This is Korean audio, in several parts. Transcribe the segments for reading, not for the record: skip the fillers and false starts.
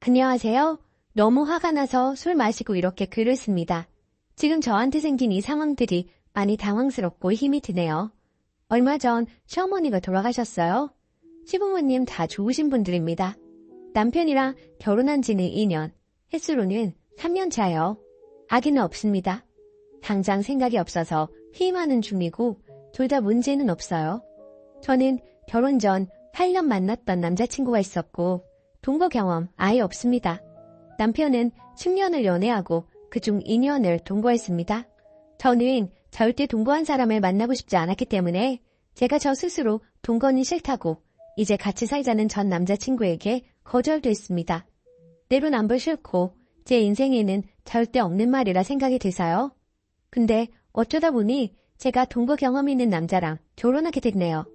안녕하세요. 너무 화가 나서 술 마시고 이렇게 글을 씁니다. 지금 저한테 생긴 이 상황들이 많이 당황스럽고 힘이 드네요. 얼마 전 시어머니가 돌아가셨어요. 시부모님 다 좋으신 분들입니다. 남편이랑 결혼한 지는 2년, 횟수로는 3년 차예요. 아기는 없습니다. 당장 생각이 없어서 희망하는 중이고 둘 다 문제는 없어요. 저는 결혼 전 8년 만났던 남자친구가 있었고 동거 경험 아예 없습니다. 남편은 10년을 연애하고 그중 2년을 동거했습니다. 저는 절대 동거한 사람을 만나고 싶지 않았기 때문에 제가 저 스스로 동거는 싫다고 이제 같이 살자는 전 남자친구에게 거절도 했습니다. 내로남불 싫고 제 인생에는 절대 없는 말이라 생각이 돼서요. 근데 어쩌다 보니 제가 동거 경험 있는 남자랑 결혼하게 됐네요.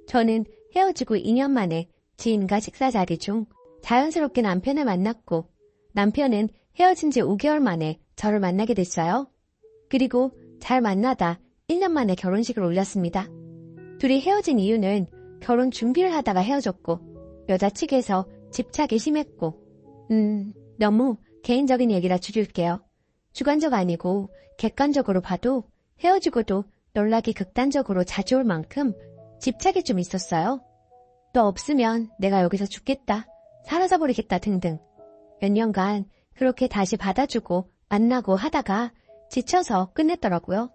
저는 헤어지고 2년 만에 지인과 식사 자리 중 자연스럽게 남편을 만났고 남편은 헤어진 지 5개월 만에 저를 만나게 됐어요. 그리고 잘 만나다 1년 만에 결혼식을 올렸습니다. 둘이 헤어진 이유는 결혼 준비를 하다가 헤어졌고 여자 측에서 집착이 심했고 너무 개인적인 얘기라 줄일게요. 주관적 아니고 객관적으로 봐도 헤어지고도 연락이 극단적으로 자주 올 만큼 집착이 좀 있었어요. 너 없으면 내가 여기서 죽겠다, 사라져버리겠다 등등. 몇 년간 그렇게 다시 받아주고 만나고 하다가 지쳐서 끝냈더라고요.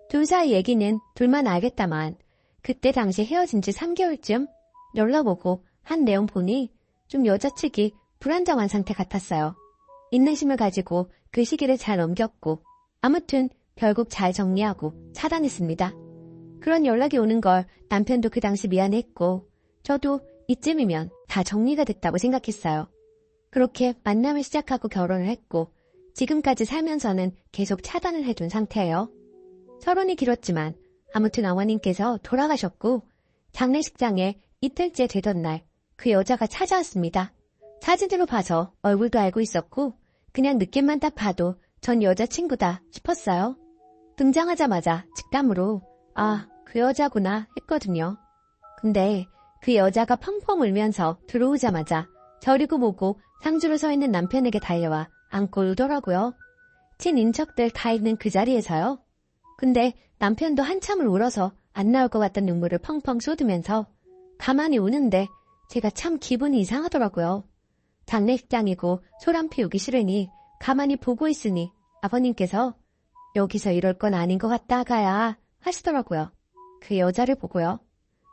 둘 사이 얘기는 둘만 알겠다만 그때 당시 헤어진 지 3개월쯤 연락 오고 한 내용 보니 좀 여자 측이 불안정한 상태 같았어요. 인내심을 가지고 그 시기를 잘 넘겼고 아무튼 결국 잘 정리하고 차단했습니다. 그런 연락이 오는 걸 남편도 그 당시 미안했고 저도 이쯤이면 다 정리가 됐다고 생각했어요. 그렇게 만남을 시작하고 결혼을 했고 지금까지 살면서는 계속 차단을 해둔 상태예요. 서론이 길었지만 아무튼 어머님께서 돌아가셨고 장례식장에 이틀째 되던 날 그 여자가 찾아왔습니다. 사진으로 봐서 얼굴도 알고 있었고 그냥 느낌만 딱 봐도 전 여자친구다 싶었어요. 등장하자마자 직감으로 아, 그 여자구나 했거든요. 근데 그 여자가 펑펑 울면서 들어오자마자 저리고 보고 상주로 서 있는 남편에게 달려와 안고 울더라고요. 친인척들 다 있는 그 자리에서요. 근데 남편도 한참을 울어서 안 나올 것 같던 눈물을 펑펑 쏟으면서 가만히 우는데 제가 참 기분이 이상하더라고요. 장례식장이고 소란 피우기 싫으니 가만히 보고 있으니 아버님께서 여기서 이럴 건 아닌 것 같다 가야 하시더라고요. 그 여자를 보고요.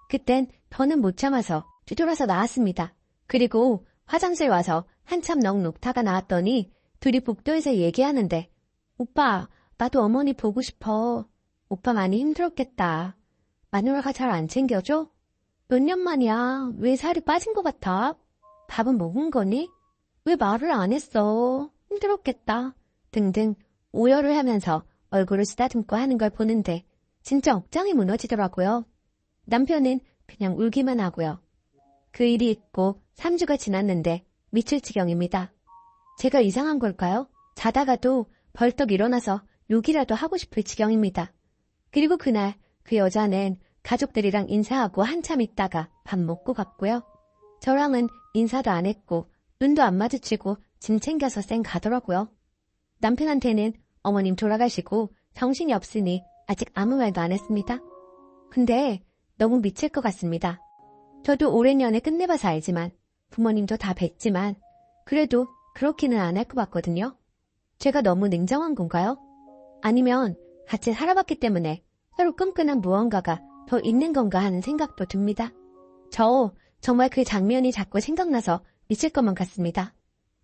그땐 더는 못 참아서 뒤돌아서 나왔습니다. 그리고 화장실 와서 한참 넋 녹타가 나왔더니 둘이 복도에서 얘기하는데 오빠, 나도 어머니 보고 싶어. 오빠 많이 힘들었겠다. 마누라가 잘 안 챙겨줘? 몇 년 만이야. 왜 살이 빠진 것 같아? 밥은 먹은 거니? 왜 말을 안 했어? 힘들었겠다. 등등 오열을 하면서 얼굴을 쓰다듬고 하는 걸 보는데 진짜 억장이 무너지더라고요. 남편은 그냥 울기만 하고요. 그 일이 있고 3주가 지났는데 미칠 지경입니다. 제가 이상한 걸까요? 자다가도 벌떡 일어나서 욕이라도 하고 싶을 지경입니다. 그리고 그날 그 여자는 가족들이랑 인사하고 한참 있다가 밥 먹고 갔고요. 저랑은 인사도 안 했고 눈도 안 마주치고 짐 챙겨서 쌩 가더라고요. 남편한테는 어머님 돌아가시고 정신이 없으니 아직 아무 말도 안 했습니다. 근데 너무 미칠 것 같습니다. 저도 오랜 연애 끝내봐서 알지만 부모님도 다 뵀지만 그래도 그렇게는 안 할 것 같거든요. 제가 너무 냉정한 건가요? 아니면 같이 살아봤기 때문에 서로 끈끈한 무언가가 더 있는 건가 하는 생각도 듭니다. 저 정말 그 장면이 자꾸 생각나서 미칠 것만 같습니다.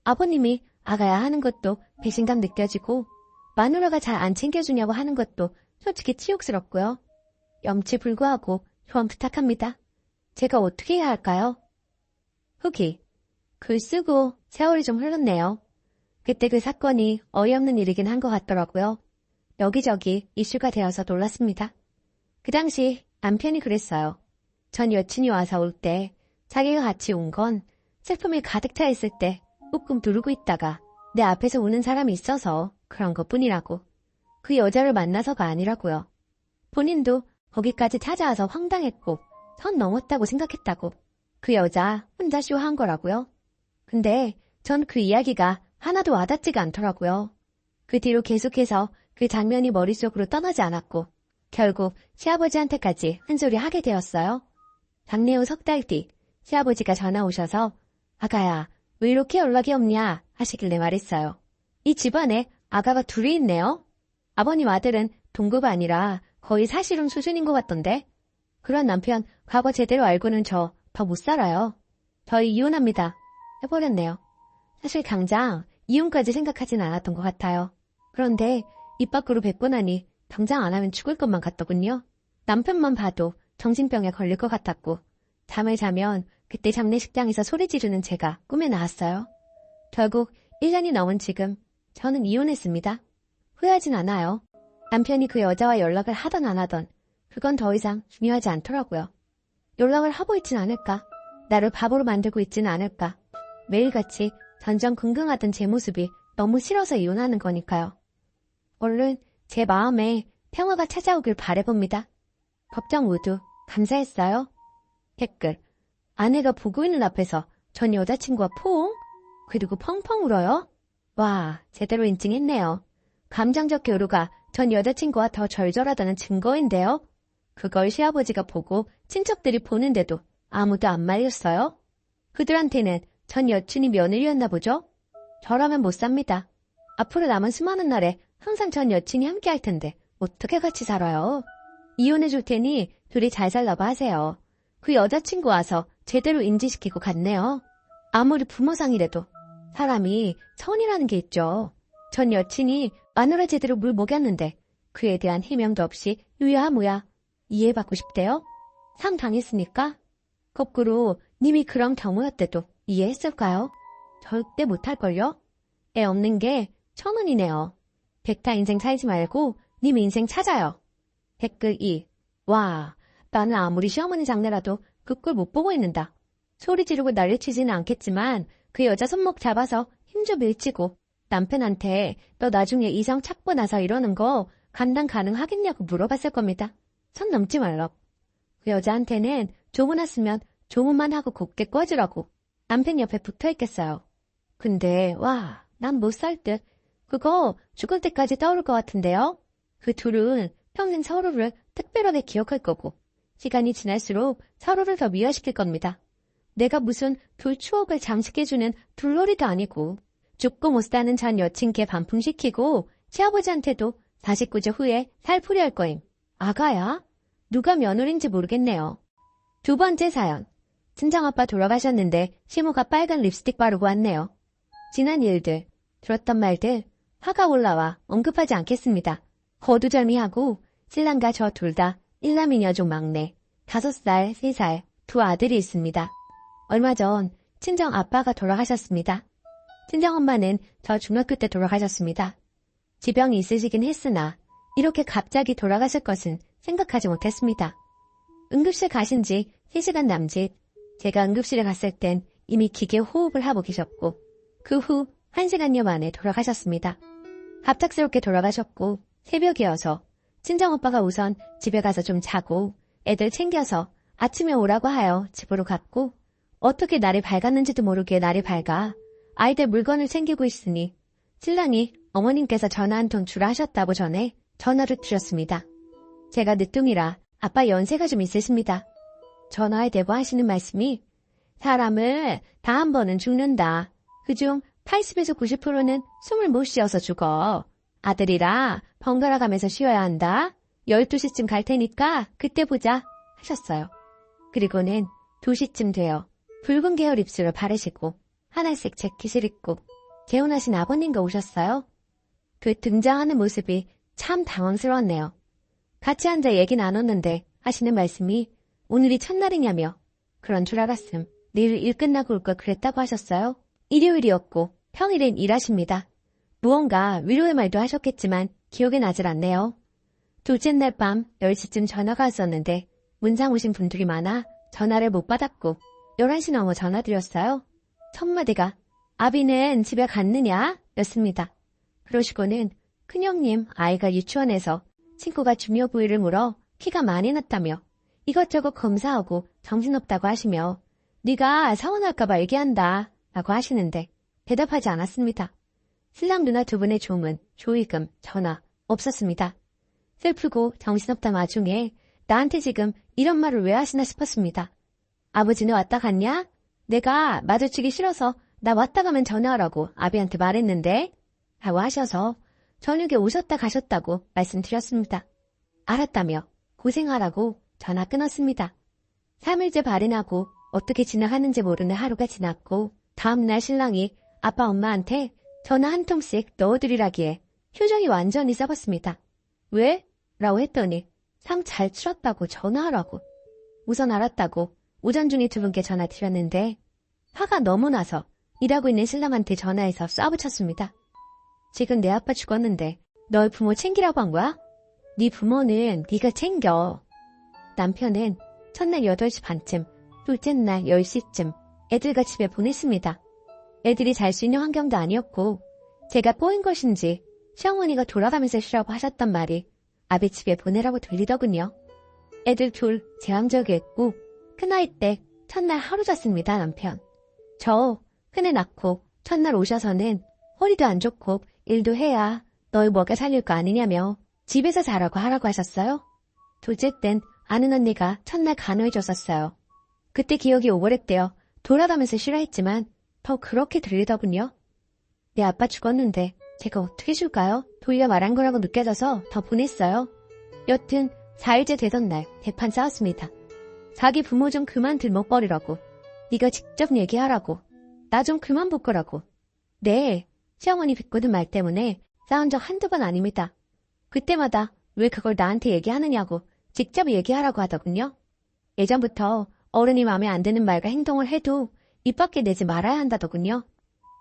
아버님이 아가야 하는 것도 배신감 느껴지고 마누라가 잘 안 챙겨주냐고 하는 것도 솔직히 치욕스럽고요. 염치불구하고 조언 부탁합니다. 제가 어떻게 해야 할까요? 후기. 글 쓰고 세월이 좀 흘렀네요. 그때 그 사건이 어이없는 일이긴 한 것 같더라고요. 여기저기 이슈가 되어서 놀랐습니다. 그 당시 남편이 그랬어요. 전 여친이 와서 올 때 자기가 같이 온 건 슬픔이 가득 차 있을 때 꾹꾹 누르고 있다가 내 앞에서 우는 사람이 있어서 그런 것뿐이라고. 그 여자를 만나서가 아니라고요. 본인도 거기까지 찾아와서 황당했고 선 넘었다고 생각했다고. 그 여자 혼자 쇼한 거라고요. 근데 전 그 이야기가 하나도 와닿지가 않더라고요. 그 뒤로 계속해서 그 장면이 머릿속으로 떠나지 않았고 결국 시아버지한테까지 한 소리 하게 되었어요. 장례 후 석 달 뒤 시아버지가 전화 오셔서 아가야 왜 이렇게 연락이 없냐 하시길래 말했어요. 이 집안에 아가가 둘이 있네요. 아버님 아들은 동급 아니라 거의 사실혼 수준인 것 같던데. 그런 남편 과거 제대로 알고는 저 더 못 살아요. 저희 이혼합니다. 해버렸네요. 사실 당장 이혼까지 생각하진 않았던 것 같아요. 그런데 입 밖으로 뱉고 나니 당장 안 하면 죽을 것만 같더군요. 남편만 봐도 정신병에 걸릴 것 같았고 잠을 자면 그때 장례식장에서 소리 지르는 제가 꿈에 나왔어요. 결국 1년이 넘은 지금 저는 이혼했습니다. 후회하진 않아요. 남편이 그 여자와 연락을 하던 안 하던 그건 더 이상 중요하지 않더라고요. 연락을 하고 있진 않을까? 나를 바보로 만들고 있지는 않을까? 매일같이 전전긍긍하던 제 모습이 너무 싫어서 이혼하는 거니까요. 얼른 제 마음에 평화가 찾아오길 바라봅니다. 걱정 모두 감사했어요. 댓글. 아내가 보고 있는 앞에서 전 여자친구와 포옹? 그리고 펑펑 울어요? 와, 제대로 인증했네요. 감정적 교류가 전 여자친구와 더 절절하다는 증거인데요. 그걸 시아버지가 보고 친척들이 보는데도 아무도 안 말렸어요? 그들한테는 전 여친이 며느리였나 보죠? 저라면 못 삽니다. 앞으로 남은 수많은 날에 항상 전 여친이 함께 할 텐데 어떻게 같이 살아요? 이혼해 줄 테니 둘이 잘 살라고 하세요. 그 여자친구 와서 제대로 인지시키고 갔네요. 아무리 부모상이라도 사람이 선이라는 게 있죠. 전 여친이 마누라 제대로 물 먹였는데 그에 대한 해명도 없이 유야무야 이해받고 싶대요? 상 당했으니까? 거꾸로 님이 그런 경우였대도 이해했을까요? 절대 못할걸요? 애 없는 게 1000원이네요. 백타 인생 살지 말고 님 인생 찾아요. 댓글 2. 와, 나는 아무리 시어머니 장례라도 그 꼴 못 보고 있는다. 소리 지르고 난리치지는 않겠지만 그 여자 손목 잡아서 힘 좀 밀치고 남편한테 너 나중에 이성 찾고 나서 이러는 거 감당 가능하겠냐고 물어봤을 겁니다. 선 넘지 말라. 그 여자한테는 조문 왔으면 조문만 하고 곱게 꺼지라고 남편 옆에 붙어있겠어요. 근데 와, 난 못 살 듯. 그거 죽을 때까지 떠오를 것 같은데요. 그 둘은 평생 서로를 특별하게 기억할 거고 시간이 지날수록 서로를 더 미화시킬 겁니다. 내가 무슨 둘 추억을 장식해주는 둘놀이도 아니고 죽고 못 사는 전 여친께 반품시키고 시아버지한테도 49주 후에 살풀이 할 거임. 아가야? 누가 며느리인지 모르겠네요. 두 번째 사연. 친정아빠 돌아가셨는데 시모가 빨간 립스틱 바르고 왔네요. 지난 일들, 들었던 말들 화가 올라와 언급하지 않겠습니다. 거두절미하고 신랑과 저 둘 다 일남이녀족 막내 5살, 3살 두 아들이 있습니다. 얼마 전 친정아빠가 돌아가셨습니다. 친정엄마는 저 중학교 때 돌아가셨습니다. 지병이 있으시긴 했으나 이렇게 갑자기 돌아가실 것은 생각하지 못했습니다. 응급실 가신 지 3시간 남짓 제가 응급실에 갔을 땐 이미 기계 호흡을 하고 계셨고 그 후 1시간여 만에 돌아가셨습니다. 갑작스럽게 돌아가셨고 새벽이어서 친정오빠가 우선 집에 가서 좀 자고 애들 챙겨서 아침에 오라고 하여 집으로 갔고 어떻게 날이 밝았는지도 모르게 날이 밝아 아이들 물건을 챙기고 있으니 신랑이 어머님께서 전화 한 통 주라 하셨다고 전해 전화를 드렸습니다. 제가 늦둥이라 아빠 연세가 좀 있으십니다. 전화에 대고 하시는 말씀이 사람을 다 한 번은 죽는다. 그중 80에서 90%는 숨을 못 쉬어서 죽어. 아들이라 번갈아 가면서 쉬어야 한다. 12시쯤 갈 테니까 그때 보자 하셨어요. 그리고는 2시쯤 되어 붉은 계열 입술을 바르시고 하나씩 재킷을 입고 재혼하신 아버님과 오셨어요. 그 등장하는 모습이 참 당황스러웠네요. 같이 앉아 얘기 나눴는데 하시는 말씀이 오늘이 첫날이냐며 그런 줄 알았음. 내일 일 끝나고 올 걸 그랬다고 하셨어요. 일요일이었고 평일엔 일하십니다. 무언가 위로의 말도 하셨겠지만 기억에 나질 않네요. 둘째 날 밤 10시쯤 전화가 왔었는데 문상 오신 분들이 많아 전화를 못 받았고 11시 넘어 전화드렸어요. 첫 마디가 아비는 집에 갔느냐? 였습니다. 그러시고는 큰형님 아이가 유치원에서 친구가 중요 부위를 물어 키가 많이 났다며 이것저것 검사하고 정신없다고 하시며 네가 서운할까봐 얘기한다 라고 하시는데 대답하지 않았습니다. 신랑 누나 두 분의 조문, 조의금, 전화 없었습니다. 슬프고 정신없던 와중에 나한테 지금 이런 말을 왜 하시나 싶었습니다. 아버지는 왔다 갔냐? 내가 마주치기 싫어서 나 왔다 가면 전화하라고 아비한테 말했는데 라고 하셔서 저녁에 오셨다 가셨다고 말씀드렸습니다. 알았다며 고생하라고 전화 끊었습니다. 3일째 발인하고 어떻게 지나가는지 모르는 하루가 지났고 다음날 신랑이 아빠 엄마한테 전화 한 통씩 넣어드리라기에 표정이 완전히 썩었습니다. 왜? 라고 했더니 상 잘 치렀다고 전화하라고. 우선 알았다고 오전 중에 두 분께 전화 드렸는데 화가 너무 나서 일하고 있는 신랑한테 전화해서 쏴붙였습니다. 지금 내 아빠 죽었는데 너희 부모 챙기라고 한 거야? 네 부모는 네가 챙겨. 남편은 첫날 8시 반쯤, 둘째 날 10시쯤 애들과 집에 보냈습니다. 애들이 잘 수 있는 환경도 아니었고 제가 꼬인 것인지 시어머니가 돌아가면서 쉬라고 하셨단 말이 아비 집에 보내라고 들리더군요. 애들 둘 제왕적이었고 큰아이 때 첫날 하루 잤습니다. 남편. 저 큰애 낳고 첫날 오셔서는 허리도 안 좋고 일도 해야 너희 뭐가 살릴 거 아니냐며 집에서 자라고 하라고 하셨어요. 둘째 땐 아는 언니가 첫날 간호해줬었어요. 그때 기억이 오버랩되어 돌아가면서 쉬라 했지만 더 그렇게 들리더군요. 내 아빠 죽었는데 제가 어떻게 줄까요? 도희가 말한 거라고 느껴져서 더 보냈어요. 여튼 4일째 되던 날 대판 싸웠습니다. 자기 부모 좀 그만 들먹거리라고. 네가 직접 얘기하라고. 나 좀 그만 볼 거라고. 네, 시어머니 비꼬는 말 때문에 싸운 적 한두 번 아닙니다. 그때마다 왜 그걸 나한테 얘기하느냐고 직접 얘기하라고 하더군요. 예전부터 어른이 마음에 안 드는 말과 행동을 해도 입 밖에 내지 말아야 한다더군요.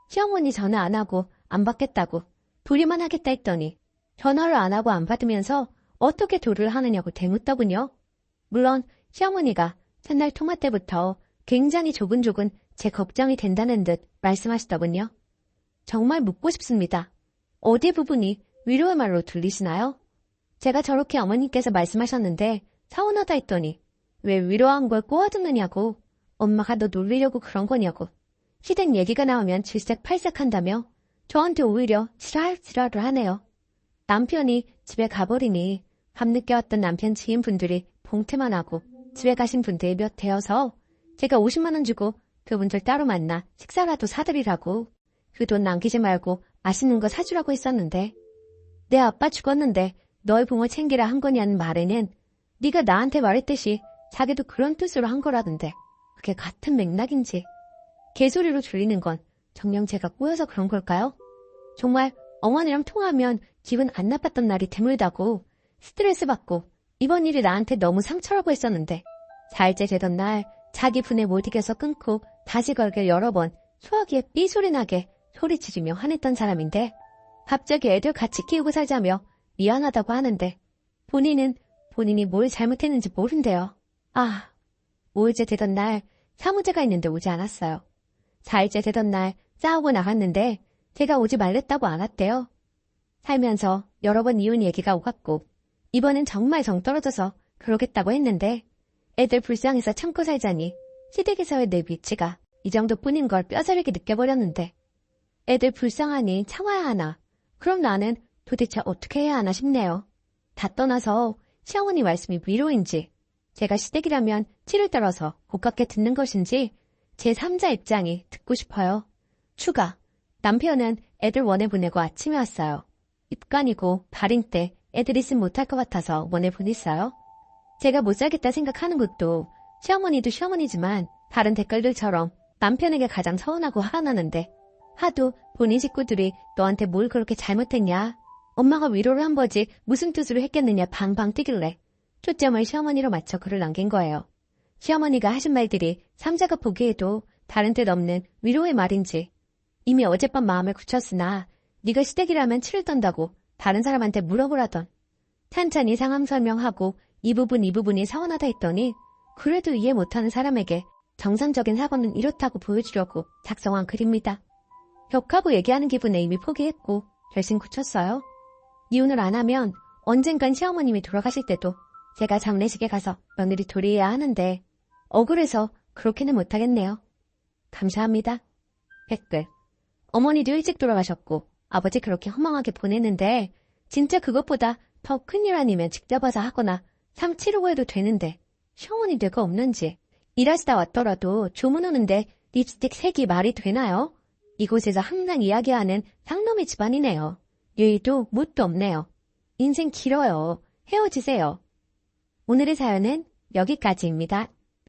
시어머니 전화 안 하고 안 받겠다고 도리만 하겠다 했더니 전화를 안 하고 안 받으면서 어떻게 도리를 하느냐고 대묻더군요. 물론 시어머니가 첫날 통화 때부터 굉장히 조근조근 제 걱정이 된다는 듯 말씀하시더군요. 정말 묻고 싶습니다. 어디 부분이 위로의 말로 들리시나요? 제가 저렇게 어머님께서 말씀하셨는데 서운하다 했더니 왜 위로한 걸 꼬아듣느냐고 엄마가 너 놀리려고 그런 거냐고 시댁 얘기가 나오면 질색팔색한다며 저한테 오히려 지랄지랄을 하네요. 남편이 집에 가버리니 밤늦게 왔던 남편 지인분들이 봉태만 하고 집에 가신 분들이 몇 되어서 제가 50만 원 주고 그분들 따로 만나 식사라도 사드리라고 그 돈 남기지 말고 맛있는 거 사주라고 했었는데 내 아빠 죽었는데 너희 부모 챙기라 한 거냐는 말에는 네가 나한테 말했듯이 자기도 그런 뜻으로 한 거라던데 그게 같은 맥락인지 개소리로 들리는 건 정녕 제가 꼬여서 그런 걸까요? 정말 어머니랑 통화하면 기분 안 나빴던 날이 드물다고 스트레스 받고 이번 일이 나한테 너무 상처라고 했었는데 4일째 되던 날 자기 분에 못 이겨서 끊고 다시 걸길 여러 번 소화기에 삐소리 나게 소리 지르며 화냈던 사람인데 갑자기 애들 같이 키우고 살자며 미안하다고 하는데 본인이 뭘 잘못했는지 모른대요. 5일째 되던 날 사무제가 있는데 오지 않았어요. 4일째 되던 날 싸우고 나갔는데 제가 오지 말랬다고 안 왔대요. 살면서 여러 번 이혼 얘기가 오갔고 이번엔 정말 정 떨어져서 그러겠다고 했는데 애들 불쌍해서 참고 살자니 시댁에서의 내 위치가 이 정도뿐인 걸 뼈저리게 느껴버렸는데 애들 불쌍하니 참아야 하나 그럼 나는 도대체 어떻게 해야 하나 싶네요. 다 떠나서 시어머니 말씀이 위로인지 제가 시댁이라면 치를 떨어서 고깝게 듣는 것인지 제3자 입장이 듣고 싶어요. 추가 남편은 애들 원에 보내고 아침에 왔어요. 입간이고 발인 때 애들 있으면 못할 것 같아서 원에 보냈어요. 제가 못 살겠다 생각하는 것도 시어머니도 시어머니지만 다른 댓글들처럼 남편에게 가장 서운하고 화가 나는데 하도 본인 식구들이 너한테 뭘 그렇게 잘못했냐 엄마가 위로를 한 거지 무슨 뜻으로 했겠느냐 방방 뛰길래 초점을 시어머니로 맞춰 글을 남긴 거예요. 시어머니가 하신 말들이 삼자가 보기에도 다른 뜻 없는 위로의 말인지 이미 어젯밤 마음을 굳혔으나 네가 시댁이라면 치를 떤다고 다른 사람한테 물어보라던 찬찬히 상황 설명하고 이 부분이 서운하다 했더니 그래도 이해 못하는 사람에게 정상적인 사고는 이렇다고 보여주려고 작성한 글입니다. 격하고 얘기하는 기분에 이미 포기했고 결심 굳혔어요. 이혼을 안 하면 언젠간 시어머님이 돌아가실 때도 제가 장례식에 가서 며느리 도리해야 하는데 억울해서 그렇게는 못하겠네요. 감사합니다. 댓글 어머니도 일찍 돌아가셨고 아버지 그렇게 허망하게 보냈는데 진짜 그것보다 더 큰일 아니면 직접 와서 하거나 삶 치르고 해도 되는데 시어머니 뇌가 없는지 일하시다 왔더라도 조문 오는데 립스틱 색이 말이 되나요? 이곳에서 항상 이야기하는 상놈의 집안이네요. 예의도 뭣도 없네요. 인생 길어요. 헤어지세요. 오늘의 사연은 여기까지입니다.